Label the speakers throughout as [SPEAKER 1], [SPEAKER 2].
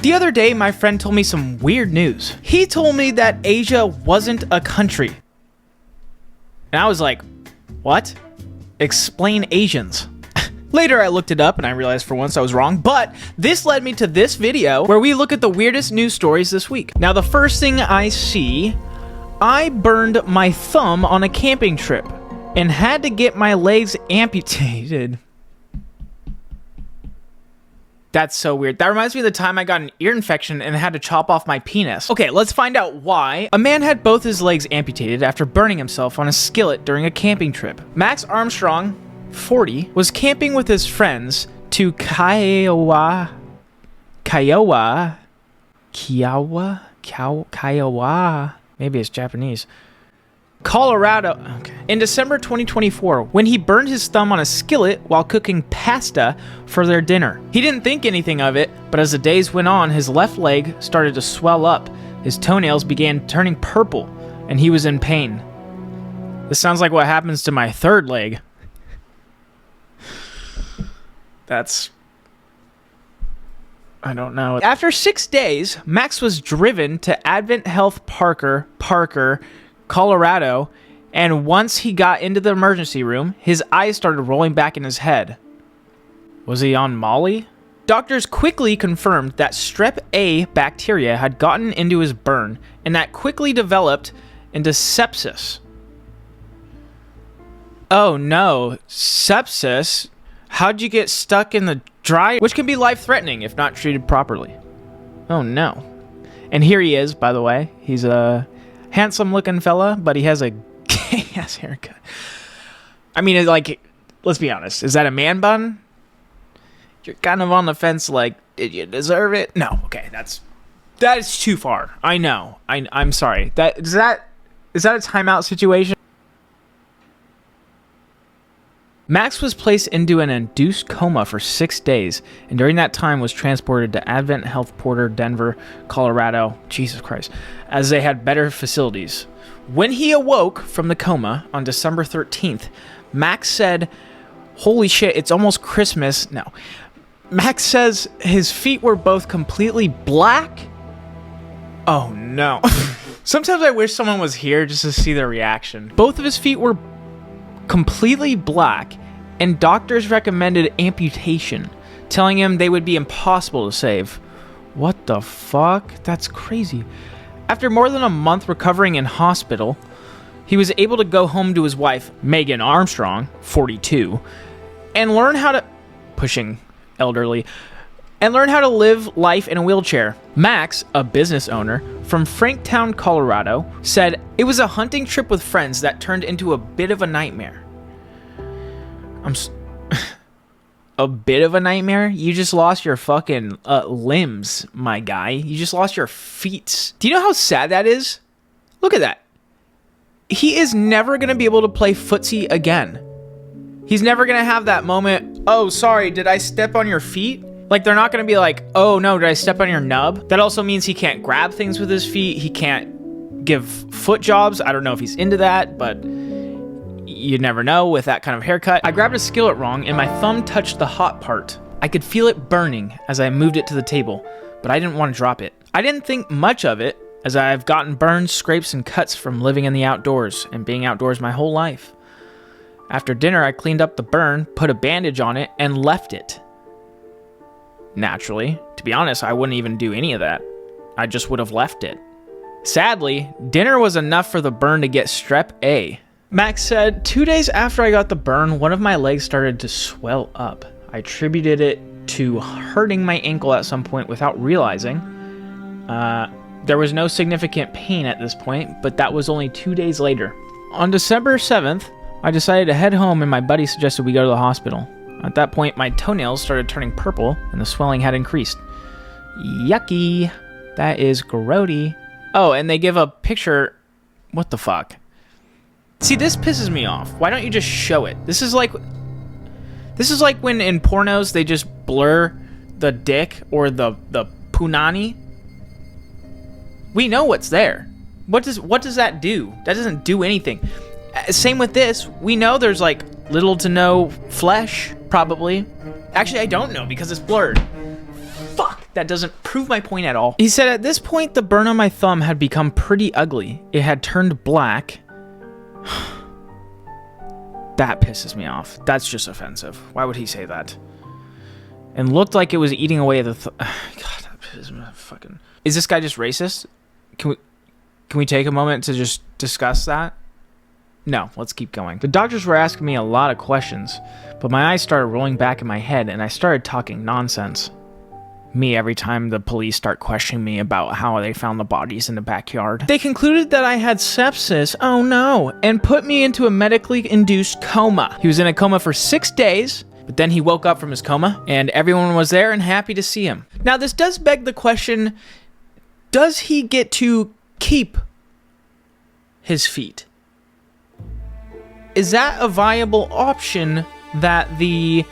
[SPEAKER 1] The other day, my friend told me some weird news. He told me that Asia wasn't a country. And I was like, what? Explain Asians. Later, I looked it up and I realized for once I was wrong, but this led me to this video where we look at the weirdest news stories this week. Now, the first thing I see, I burned my thumb on a camping trip and had to get my legs amputated. That's so weird. That reminds me of the time I got an ear infection and had to chop off my penis. Okay, let's find out why. A man had both his legs amputated after burning himself on a skillet during a camping trip. Max Armstrong, 40, was camping with his friends to Kiowa, maybe it's Japanese, Colorado, okay, in December 2024, when he burned his thumb on a skillet while cooking pasta for their dinner. He didn't think anything of it, but as the days went on, his left leg started to swell up, his toenails began turning purple, and he was in pain. This sounds like what happens to my third leg. I don't know. After 6 days, Max was driven to Advent Health Parker, Colorado, and once he got into the emergency room, his eyes started rolling back in his head. Was he on Molly? Doctors quickly confirmed that strep A bacteria had gotten into his burn, and that quickly developed into sepsis. Oh no, sepsis? How'd you get stuck in the dry? Which can be life-threatening if not treated properly. Oh no. And here he is, by the way. He's a handsome-looking fella, but he has a gay-ass haircut. I mean, like, let's be honest. Is that a man bun? You're kind of on the fence, like, did you deserve it? No, okay, that is too far. I know. I'm sorry. Is that a timeout situation? Max was placed into an induced coma for 6 days, and during that time was transported to Advent Health Porter, Denver, Colorado, Jesus Christ, as they had better facilities. When he awoke from the coma on December 13th, Max said, holy shit, it's almost Christmas. No. Max says his feet were both completely black. Oh no. Sometimes I wish someone was here just to see their reaction. Both of his feet were completely black, and doctors recommended amputation, telling him they would be impossible to save. What the fuck? That's crazy. After more than a month recovering in hospital, he was able to go home to his wife, Megan Armstrong, 42, and learn how to live life in a wheelchair. Max, a business owner from Franktown, Colorado, said, it was a hunting trip with friends that turned into a bit of a nightmare. A bit of a nightmare? You just lost your fucking limbs, my guy. You just lost your feet. Do you know how sad that is? Look at that. He is never going to be able to play footsie again. He's never going to have that moment, oh, sorry, did I step on your feet? Like, they're not going to be like, oh, no, did I step on your nub? That also means he can't grab things with his feet. He can't give foot jobs. I don't know if he's into that, but you never know with that kind of haircut. I grabbed a skillet wrong, and my thumb touched the hot part. I could feel it burning as I moved it to the table, but I didn't want to drop it. I didn't think much of it, as I've gotten burns, scrapes, and cuts from living in the outdoors and being outdoors my whole life. After dinner, I cleaned up the burn, put a bandage on it, and left it. Naturally, to be honest, I wouldn't even do any of that. I just would have left it. Sadly, dinner was enough for the burn to get strep A. Max said, 2 days after I got the burn, one of my legs started to swell up. I attributed it to hurting my ankle at some point without realizing. There was no significant pain at this point, but that was only 2 days later. On December 7th, I decided to head home and my buddy suggested we go to the hospital. At that point, my toenails started turning purple and the swelling had increased. Yucky. That is grody. Oh, and they give a picture. What the fuck? See, this pisses me off. Why don't you just show it? This is like when in pornos they just blur the dick or the punani. We know what's there. What does that do? That doesn't do anything. Same with this. We know there's like little to no flesh, probably. Actually, I don't know because it's blurred. Fuck! That doesn't prove my point at all. He said at this point, the burn on my thumb had become pretty ugly. It had turned black. That pisses me off. That's just offensive. Why would he say that? And looked like it was eating away the God, that pisses me fucking... Is this guy just racist? Can we take a moment to just discuss that? No, let's keep going. The doctors were asking me a lot of questions, but my eyes started rolling back in my head and I started talking nonsense. Me every time the police start questioning me about how they found the bodies in the backyard. They concluded that I had sepsis, oh no, and put me into a medically induced coma. He was in a coma for 6 days, but then he woke up from his coma and everyone was there and happy to see him. Now this does beg the question, does he get to keep his feet? Is that a viable option that the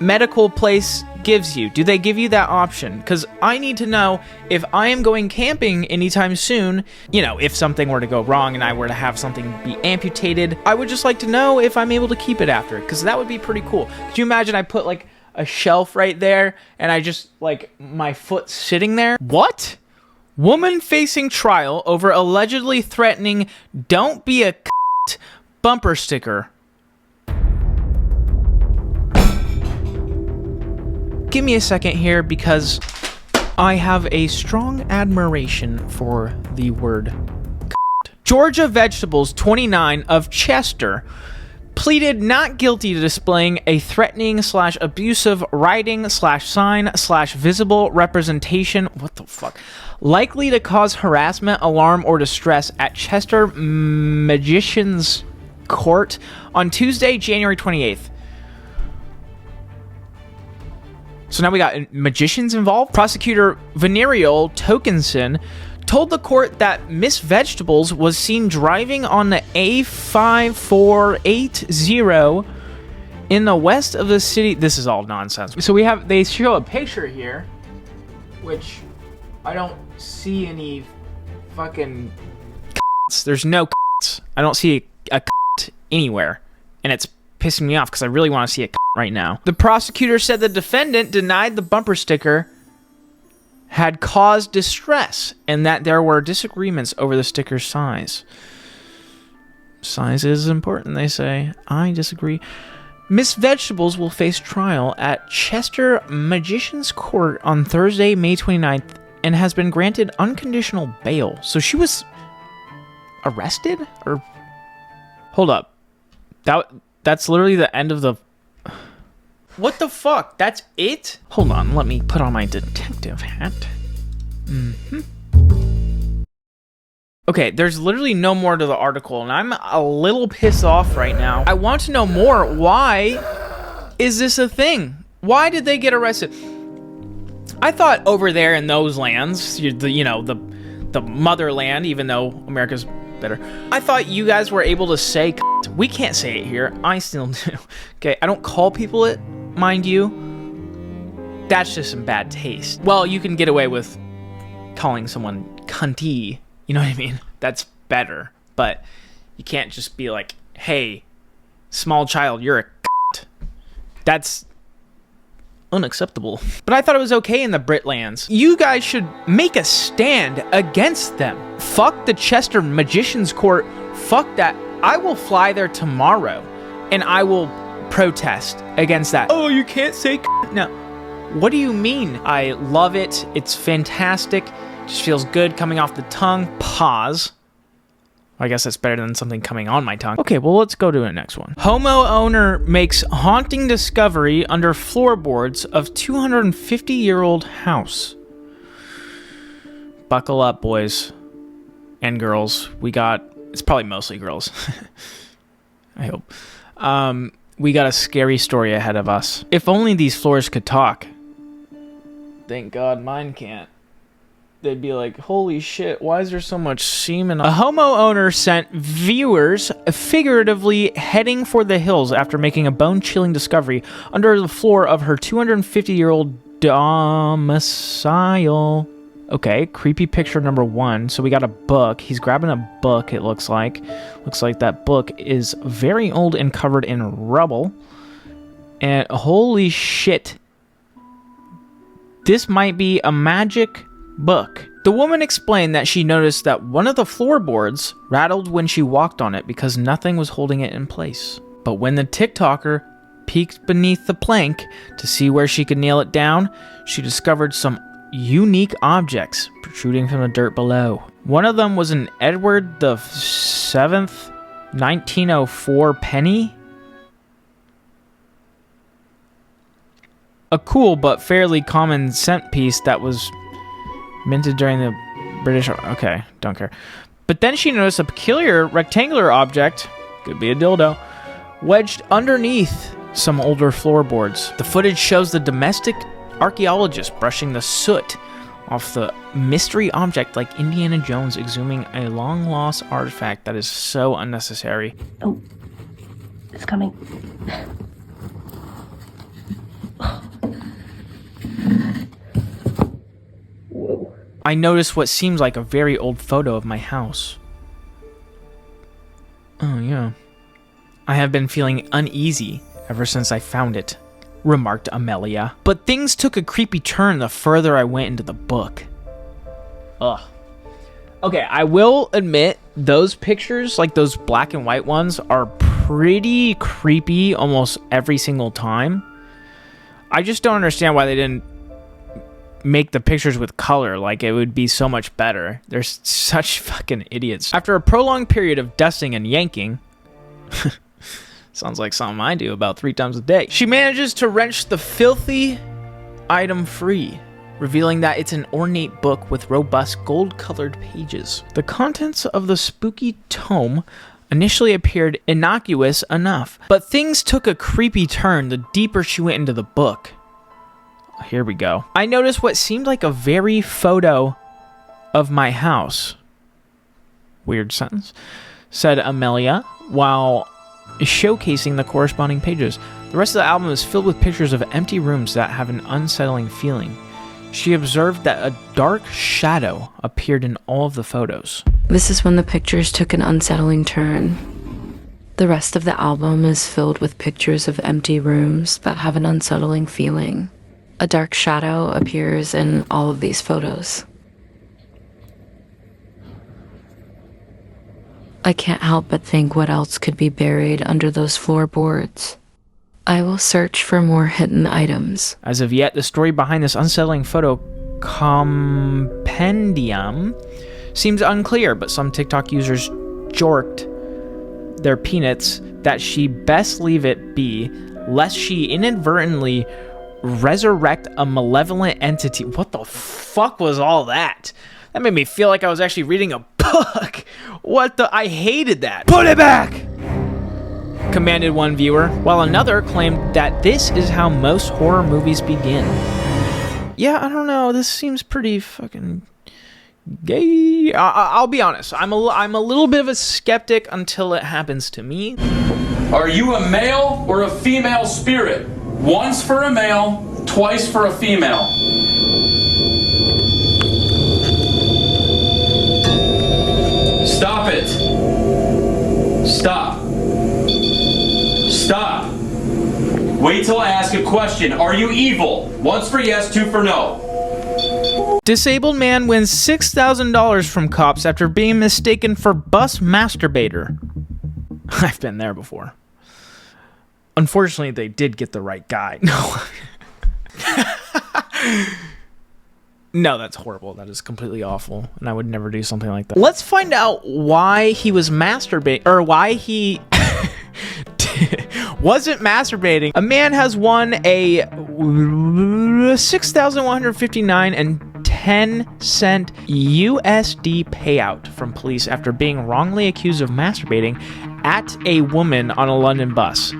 [SPEAKER 1] medical place gives you? Do they give you that option? Because I need to know if I am going camping anytime soon, you know, if something were to go wrong and I were to have something be amputated, I would just like to know if I'm able to keep it after, because that would be pretty cool. Could you imagine I put like a shelf right there and I just like my foot sitting there? What? Woman facing trial over allegedly threatening "Don't be a c**t" bumper sticker. Give me a second here because I have a strong admiration for the word c**t. Georgia Vegetables 29 of Chester pleaded not guilty to displaying a threatening / abusive writing / sign / visible representation, what the fuck, likely to cause harassment, alarm, or distress at Chester Magicians Court on Tuesday, January 28th. So now we got magicians involved. Prosecutor Venereal Tokenson told the court that Miss Vegetables was seen driving on the A5480 in the west of the city. This is all nonsense. So they show a picture here, which I don't see any fucking c***s. There's no c***s. I don't see a c*** anywhere, and it's pissing me off because I really want to see a c*** right now. The prosecutor said the defendant denied the bumper sticker had caused distress and that there were disagreements over the sticker's size. Size is important, they say. I disagree. Miss Vegetables will face trial at Chester Magicians Court on Thursday, May 29th, and has been granted unconditional bail. So she was arrested? Or hold up. That's literally the end of the... What the fuck? That's it? Hold on, let me put on my detective hat. Okay, there's literally no more to the article, and I'm a little pissed off right now. I want to know more. Why is this a thing? Why did they get arrested? I thought over there in those lands, the motherland, even though America's better, I thought you guys were able to say c***. We can't say it here. I still do. Okay, I don't call people it, mind you. That's just some bad taste. Well, you can get away with calling someone cunty. You know what I mean? That's better. But you can't just be like, hey, small child, you're a c***. That's unacceptable. But I thought it was okay in the Britlands. You guys should make a stand against them. Fuck the Chester Magicians Court. Fuck that. I will fly there tomorrow and I will protest against that. Oh, you can't say no. What do you mean? I love it. It's fantastic. Just feels good coming off the tongue. Pause. I guess that's better than something coming on my tongue. Okay, well, let's go to the next one. Homo owner makes haunting discovery under floorboards of 250-year-old house. Buckle up, boys and girls. It's probably mostly girls. I hope. We got a scary story ahead of us. If only these floors could talk. Thank God mine can't. They'd be like, holy shit, why is there so much semen? A homo owner sent viewers figuratively heading for the hills after making a bone-chilling discovery under the floor of her 250-year-old domicile. Okay, creepy picture number 1. So we got a book. He's grabbing a book, it looks like. Looks like that book is very old and covered in rubble. And holy shit, this might be a magic book. The woman explained that she noticed that one of the floorboards rattled when she walked on it because nothing was holding it in place. But when the TikToker peeked beneath the plank to see where she could nail it down, she discovered some unique objects protruding from the dirt below. One of them was an Edward the 7th, 1904 penny. A cool but fairly common cent piece that was minted during the British... Okay, don't care. But then she noticed a peculiar rectangular object, could be a dildo, wedged underneath some older floorboards. The footage shows the domestic archaeologist brushing the soot off the mystery object like Indiana Jones exhuming a long-lost artifact that is so unnecessary.
[SPEAKER 2] Oh, it's coming. Whoa.
[SPEAKER 1] I noticed what seems like a very old photo of my house. Oh, yeah. I have been feeling uneasy ever since I found it, remarked Amelia. But things took a creepy turn the further I went into the book. Ugh. Okay, I will admit, those pictures, like those black and white ones, are pretty creepy almost every single time. I just don't understand why they didn't make the pictures with color. Like, it would be so much better. They're such fucking idiots. After a prolonged period of dusting and yanking... Sounds like something I do about 3 times a day. She manages to wrench the filthy item free, revealing that it's an ornate book with robust gold-colored pages. The contents of the spooky tome initially appeared innocuous enough, but things took a creepy turn the deeper she went into the book. Here we go. I noticed what seemed like a very photo of my house. Weird sentence. Said Amelia, while showcasing the corresponding pages. The rest of the album is filled with pictures of empty rooms that have an unsettling feeling. She observed that a dark shadow appeared in all of the photos.
[SPEAKER 2] This is when the pictures took an unsettling turn. The rest of the album is filled with pictures of empty rooms that have an unsettling feeling. A dark shadow appears in all of these photos. I can't help but think what else could be buried under those floorboards. I will search for more hidden items.
[SPEAKER 1] As of yet, the story behind this unsettling photo compendium seems unclear, but some TikTok users jorked their peanuts that she best leave it be, lest she inadvertently resurrect a malevolent entity. What the fuck was all that? That made me feel like I was actually reading a book. What the? I hated that. Put it back! Commanded one viewer, while another claimed that this is how most horror movies begin. Yeah, I don't know. This seems pretty fucking gay. I'll be honest. I'm a little bit of a skeptic until it happens to me.
[SPEAKER 3] Are you a male or a female spirit? Once for a male, twice for a female. Stop it. Stop. Stop. Wait till I ask a question. Are you evil? Once for yes, 2 for no.
[SPEAKER 1] Disabled man wins $6,000 from cops after being mistaken for bus masturbator. I've been there before. Unfortunately, they did get the right guy. No. No, that's horrible. That is completely awful. And I would never do something like that. Let's find out why he was masturbating, or why he wasn't masturbating. A man has won a $6,159 and 10-cent USD payout from police after being wrongly accused of masturbating at a woman on a London bus.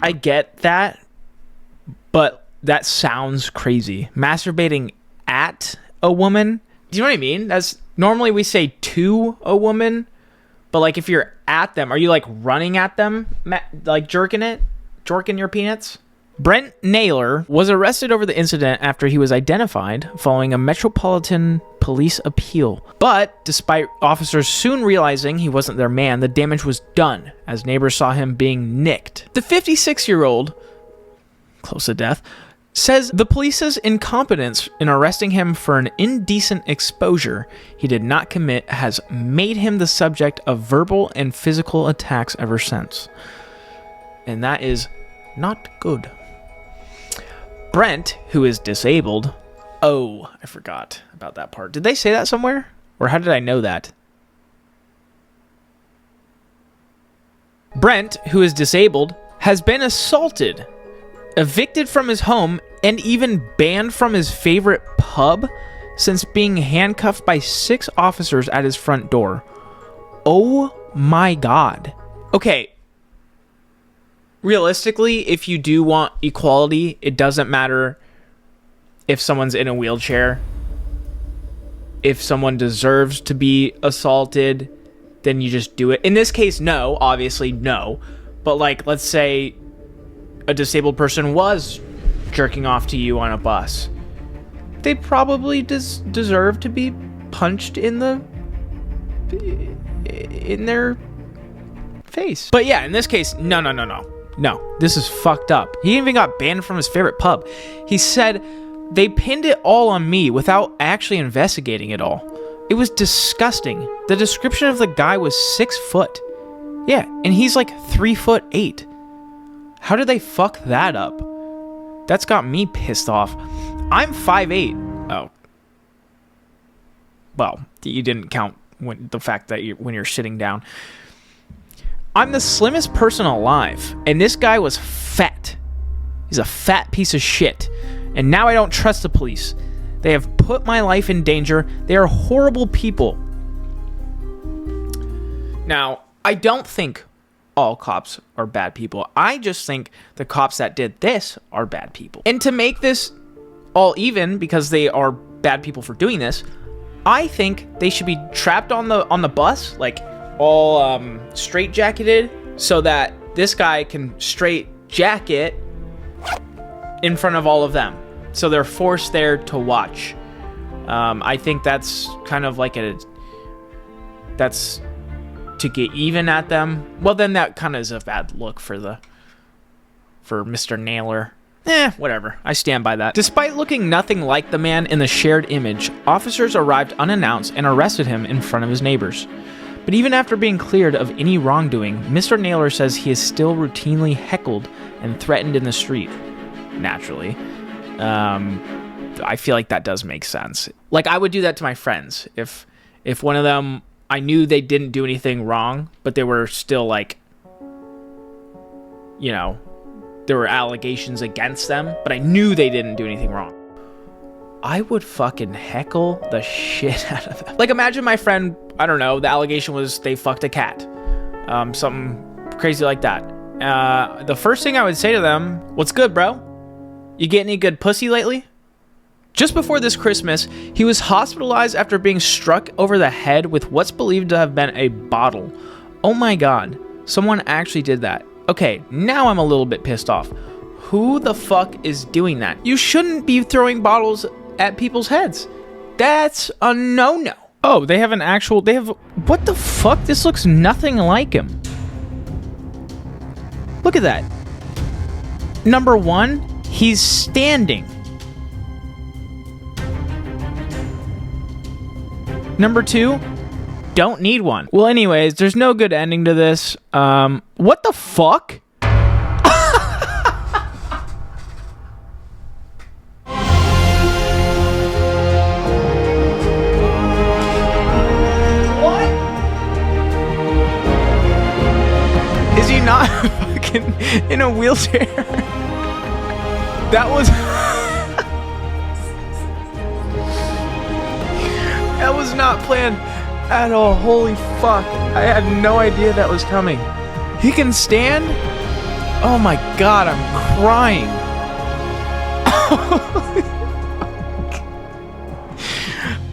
[SPEAKER 1] I get that, but that sounds crazy. Masturbating at a woman? Do you know what I mean? That's normally we say to a woman, but like if you're at them, are you like running at them, like jerking your peanuts? Brent Naylor was arrested over the incident after he was identified following a Metropolitan Police appeal. But despite officers soon realizing he wasn't their man, the damage was done as neighbors saw him being nicked. The 56-year-old, close to death, says the police's incompetence in arresting him for an indecent exposure he did not commit has made him the subject of verbal and physical attacks ever since. And that is not good. Brent, who is disabled... Oh, I forgot about that part. Did they say that somewhere? Or how did I know that? Brent, who is disabled, has been assaulted, evicted from his home, and even banned from his favorite pub since being handcuffed by 6 officers at his front door. Oh my god. Okay. Realistically, if you do want equality, it doesn't matter if someone's in a wheelchair. If someone deserves to be assaulted, then you just do it. In this case, no. Obviously, no. But, like, let's say a disabled person was jerking off to you on a bus. They probably deserve to be punched in their face. But yeah, in this case, no. No, this is fucked up. He even got banned from his favorite pub. He said, they pinned it all on me without actually investigating it all. It was disgusting. The description of the guy was 6 foot. Yeah, and he's like 3'8". How did they fuck that up? That's got me pissed off. I'm 5'8". Oh. Well, you didn't count the fact that when you're sitting down. I'm the slimmest person alive, and this guy was fat. He's a fat piece of shit. And now I don't trust the police. They have put my life in danger. They are horrible people. Now, I don't think all cops are bad people. I just think the cops that did this are bad people. And to make this all even, because they are bad people for doing this, I think they should be trapped on the bus, like all straight-jacketed, so that this guy can straight jacket in front of all of them. So they're forced there to watch. I think that's kind of like that's to get even at them. Well, then that kind of is a bad look for Mr. Naylor. Whatever. I stand by that. Despite looking nothing like the man in the shared image, officers arrived unannounced and arrested him in front of his neighbors. But even after being cleared of any wrongdoing, Mr. Naylor says he is still routinely heckled and threatened in the street. Naturally. I feel like that does make sense. Like, I would do that to my friends. If one of them, I knew they didn't do anything wrong, but they were still like, you know, there were allegations against them, but I knew they didn't do anything wrong. I would fucking heckle the shit out of them. Like, imagine my friend, I don't know, the allegation was they fucked a cat. Something crazy like that. The first thing I would say to them, what's good, bro? You get any good pussy lately? Just before this Christmas, he was hospitalized after being struck over the head with what's believed to have been a bottle. Oh my god, someone actually did that. Okay, now I'm a little bit pissed off. Who the fuck is doing that? You shouldn't be throwing bottles at people's heads. That's a no-no. Oh, they have what the fuck? This looks nothing like him. Look at that. Number 1, he's standing. Number 2, don't need one. Well, anyways, there's no good ending to this. What the fuck? What? Is he not fucking in a wheelchair? That was... That was not planned at all. Holy fuck. I had no idea that was coming. He can stand? Oh my god, I'm crying.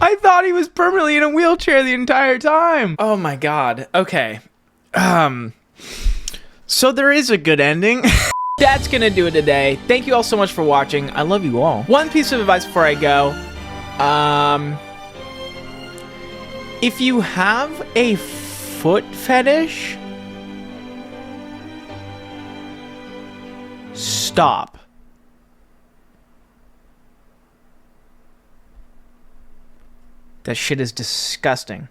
[SPEAKER 1] I thought he was permanently in a wheelchair the entire time. Oh my god. Okay. So there is a good ending. That's gonna do it today. Thank you all so much for watching. I love you all. One piece of advice before I go. If you have a foot fetish, stop. That shit is disgusting.